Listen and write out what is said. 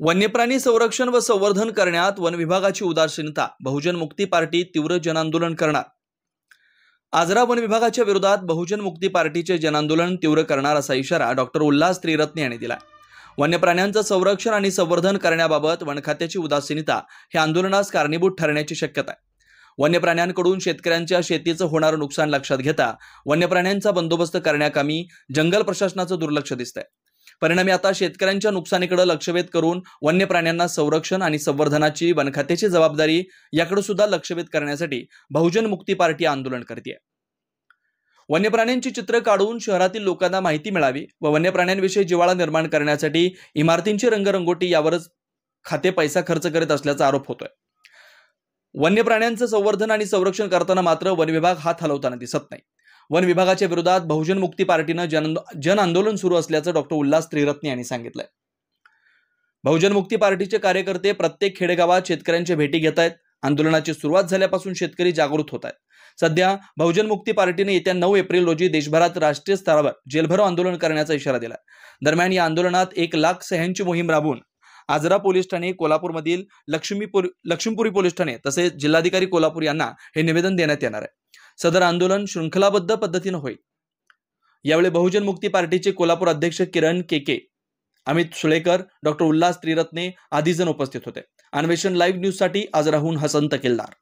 वन्यप्राणी संरक्षण व संवर्धन करण्यात वन विभागाची उदासीनता, बहुजन मुक्ती पार्टी तीव्र जनआंदोलन करणार। आजरा वन विभागाच्या विरोधात बहुजन मुक्ती पार्टीचे जनआंदोलन तीव्र करणार असा इशारा डॉक्टर उल्हास त्रिरत्ने यांनी दिला। वन्य प्राण्यांचं संरक्षण आणि संवर्धन करण्याबाबत वन खात्याची उदासीनता हे आंदोलनास कारणीभूत ठरण्याची शक्यता आहे। वन्य प्राण्यांकडून शेतकऱ्यांच्या शेतीचं होणारं नुकसान लक्षात घेता वन्य प्राण्यांचा बंदोबस्त करण्याकामी जंगल प्रशासनाचं दुर्लक्ष दिसतंय। परिणामी आता शेतकऱ्यांच्या नुकसानीकडे लक्षवेध करून वन्य प्राण्यांना संरक्षण आणि संवर्धनाची वन खात्याची जबाबदारी याकडे सुद्धा लक्षवेध करण्यासाठी बहुजन मुक्ती पार्टी आंदोलन करते। वन्य प्राण्यांची चित्र काढून शहरातील लोकांना माहिती मिळावी व वन्य प्राण्यांविषयी जिव्हाळा निर्माण करण्यासाठी इमारतींची रंगरंगोटी यावरच खाते पैसा खर्च करत असल्याचा आरोप होतोय। वन्य प्राण्यांचं संवर्धन आणि संरक्षण करताना मात्र वन विभाग हात हलवताना दिसत नाही। वन विभागाच्या विरोधात बहुजन मुक्ती पार्टीनं जन आंदोलन सुरू असल्याचं डॉक्टर उल्हास त्रिरत्ने यांनी सांगितलंय। बहुजन मुक्ती पार्टीचे कार्यकर्ते प्रत्येक खेडेगावात शेतकऱ्यांच्या भेटी घेत आहेत। आंदोलनाची सुरुवात झाल्यापासून शेतकरी जागृत होत आहेत। सध्या बहुजन मुक्ती पार्टीने येत्या 9 एप्रिल रोजी देशभरात राष्ट्रीय स्तरावर जेलभरो आंदोलन करण्याचा इशारा दिला। दरम्यान या आंदोलनात 1 लाख सह्यांची मोहीम राबवून आजरा पोलीस ठाणे, कोल्हापूरमधील लक्ष्मीपुरी पोलीस ठाणे तसेच जिल्हाधिकारी कोल्हापूर यांना हे निवेदन देण्यात येणार आहे। सदर आंदोलन शृंखलाबद्ध पद्धतीने होईल। यावेळी बहुजन मुक्ती पार्टीचे कोल्हापूर अध्यक्ष किरण केके, अमित सुळेकर, डॉक्टर उल्हास त्रिरत्ने आदी जण उपस्थित होते। अन्वेषण लाईव्ह न्यूज साठी आजराहून हसन तकेलदार।